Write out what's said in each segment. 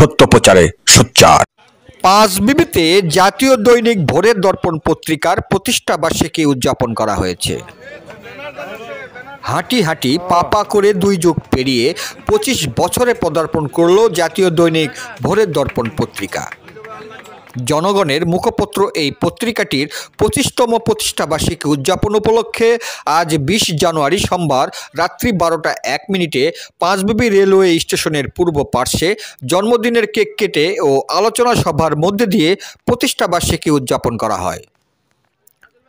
সত্য প্রচারে সোচ্চার। পাঁচবিবিতে জাতীয় দৈনিক ভোরের দর্পণ পত্রিকার প্রতিষ্ঠা বার্ষিকী উদযাপন করা হয়েছে। হাঁটি হাঁটি পা করে ২ যুগ পেরিয়ে ২৫ বছরে পদার্পণ করল জাতীয় দৈনিক ভোরের দর্পণ পত্রিকা। জনগণের মুখপত্র এই পত্রিকাটির ২৫তম প্রতিষ্ঠা বার্ষিকী উদযাপন উপলক্ষে আজ ২০ জানুয়ারি সোমবার রাত্রি ১২টা ১ পাঁচবিবি রেলওয়ে স্টেশনের পূর্ব পার্শ্বে জন্মদিনের কেক কেটে ও আলোচনা সভার মধ্যে দিয়ে প্রতিষ্ঠা বার্ষিকী উদযাপন করা হয়।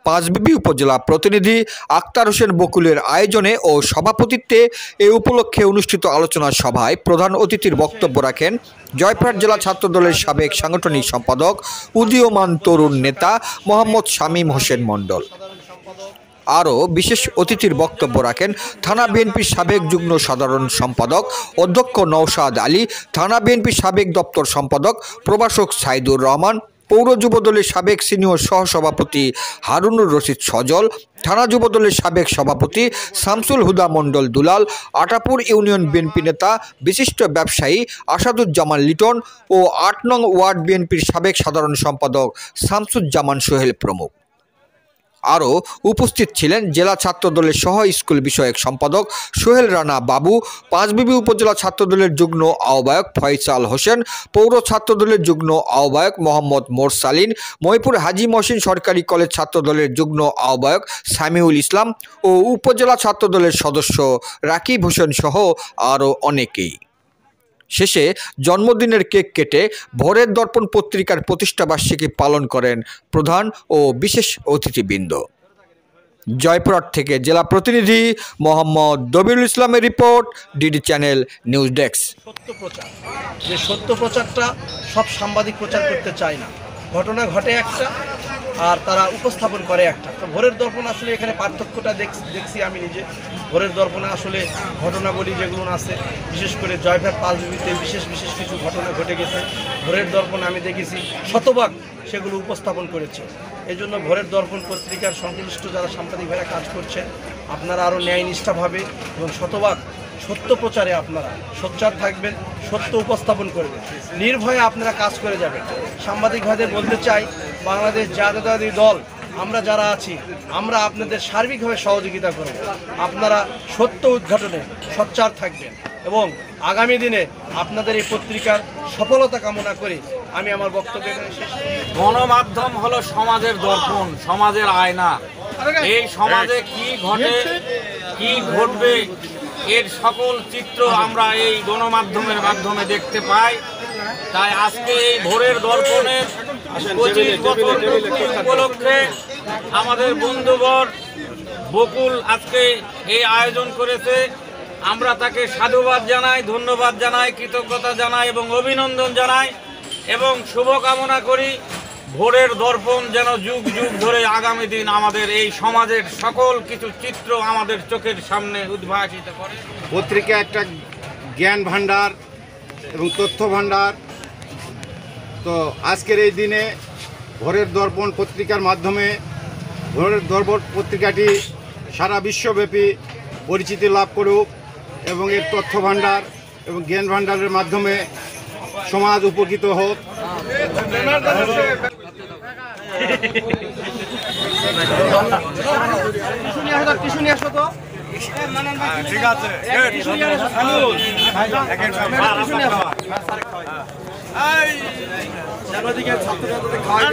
পাঁচবিবি উপজেলা প্রতিনিধি আক্তার হোসেন বকুলের আয়োজনে ও সভাপতিত্বে এ উপলক্ষে অনুষ্ঠিত আলোচনা সভায় প্রধান অতিথির বক্তব্য রাখেন জয়পুরহাট জেলা ছাত্রদলের সাবেক সাংগঠনিক সম্পাদক উদীয়মান তরুণ নেতা মোহাম্মদ শামীম হোসেন মণ্ডল। আরও বিশেষ অতিথির বক্তব্য রাখেন থানা বিএনপির সাবেক যুগ্ম সাধারণ সম্পাদক অধ্যক্ষ নওশাদ আলী, থানা বিএনপির সাবেক দপ্তর সম্পাদক প্রভাষক সাইদুর রহমান, পৌর যুবদলের সাবেক সিনিয়র সহসভাপতি হারুনুর রশিদ সজল, থানা যুবদলের সাবেক সভাপতি শামসুল হুদা মণ্ডল দুলাল, আটাপুর ইউনিয়ন বিএনপি নেতা বিশিষ্ট ব্যবসায়ী আসাদুজ্জামান লিটন ও ৮ নং ওয়ার্ড বিএনপির সাবেক সাধারণ সম্পাদক শামসুজ্জামান সোহেল প্রমুখ। আরও উপস্থিত ছিলেন জেলা ছাত্রদলের সহ স্কুল বিষয়ক সম্পাদক সোহেল রানা বাবু, পাঁচবিবি উপজেলা ছাত্রদলের যুগ্ম আহ্বায়ক ফয়সাল হোসেন, পৌর ছাত্রদলের যুগ্ম আহ্বায়ক মোহাম্মদ মোরসালিন, মহিপুর হাজী মহসিন সরকারি কলেজ ছাত্রদলের যুগ্ম আহ্বায়ক সামিউল ইসলাম ও উপজেলা ছাত্রদলের সদস্য রাকিব হোসেন সহ আরও অনেকেই। শেষে জন্মদিনের কেক কেটে ভোরের দর্পণ পত্রিকার প্রতিষ্ঠা বার্ষিকী পালন করেন প্রধান ও বিশেষ অতিথিবৃন্দ। জয়পুরহাট থেকে জেলা প্রতিনিধি মোহাম্মদ দবিরুল ইসলামের report, DD channel news desk. সত্য প্রচার, যে সত্য প্রচারটা সব সাংবাদিক প্রচার করতে চায় না, ঘটনা ঘটে একটা আর তারা উপস্থাপন করে একটা। তো ভোরের দর্পণ আসলে এখানে পার্থক্যটা দেখছি আমি নিজে। ভোরের দর্পণে আসলে ঘটনাবলী যেগুলো আছে, বিশেষ করে জয়পুরহাট পাঁচবিবিতে বিশেষ কিছু ঘটনা ঘটে গেছে, ভোরের দর্পণ আমি দেখেছি শতভাগ সেগুলো উপস্থাপন করেছে। এই জন্য ভোরের দর্পণ পত্রিকার সংশ্লিষ্ট যারা সাংবাদিক ভাইরা কাজ করছেন, আপনারা আরও ন্যায়নিষ্ঠাভাবে এবং শতভাগ সত্য প্রচারে আপনারা সোচ্চার থাকবেন, সত্য উপস্থাপন করবেন, নির্ভয়ে আপনারা কাজ করে যাবেন। সাংবাদিক ভাইদের বলতে চাই, বাংলাদেশ জাতীয়তাবাদী দল আমরা যারা আছি, আমরা আপনাদের সার্বিকভাবে সহযোগিতা করব। আপনারা সত্য উদ্ঘাটনে সোচ্চার থাকবেন এবং আগামী দিনে আপনাদের এই পত্রিকার সফলতা কামনা করে আমি আমার বক্তব্য শেষ করি। গণমাধ্যম হলো সমাজের দর্পণ, সমাজের আয়না। এই সমাজে কি ঘটে, কি ঘটবে, এর সকল চিত্র আমরা এই গণমাধ্যমের মাধ্যমে দেখতে পাই। তাই আজকে এই ভোরের দর্পণের 25 বছর উপলক্ষে আমাদের বন্ধুবর বকুল আজকে এই আয়োজন করেছে। আমরা তাকে সাধুবাদ জানাই, ধন্যবাদ জানাই, কৃতজ্ঞতা জানাই এবং অভিনন্দন জানাই এবং শুভকামনা করি ভোরের দর্পণ যেন যুগ যুগ ধরে আগামী দিন আমাদের এই সমাজের সকল কিছু চিত্র আমাদের চোখের সামনে উদ্ভাসিত করে। পত্রিকা একটা জ্ঞান ভাণ্ডার এবং তথ্য ভাণ্ডার। তো আজকের এই দিনে ভোরের দর্পণ পত্রিকার মাধ্যমে ভোরের দর্পণ পত্রিকাটি সারা বিশ্বব্যাপী পরিচিতি লাভ করুক এবং এর তথ্য ভাণ্ডার এবং জ্ঞান ভাণ্ডারের মাধ্যমে সমাজ উপকৃত হোক। ঠিক আছে, ছাত্রদের খাওয়াই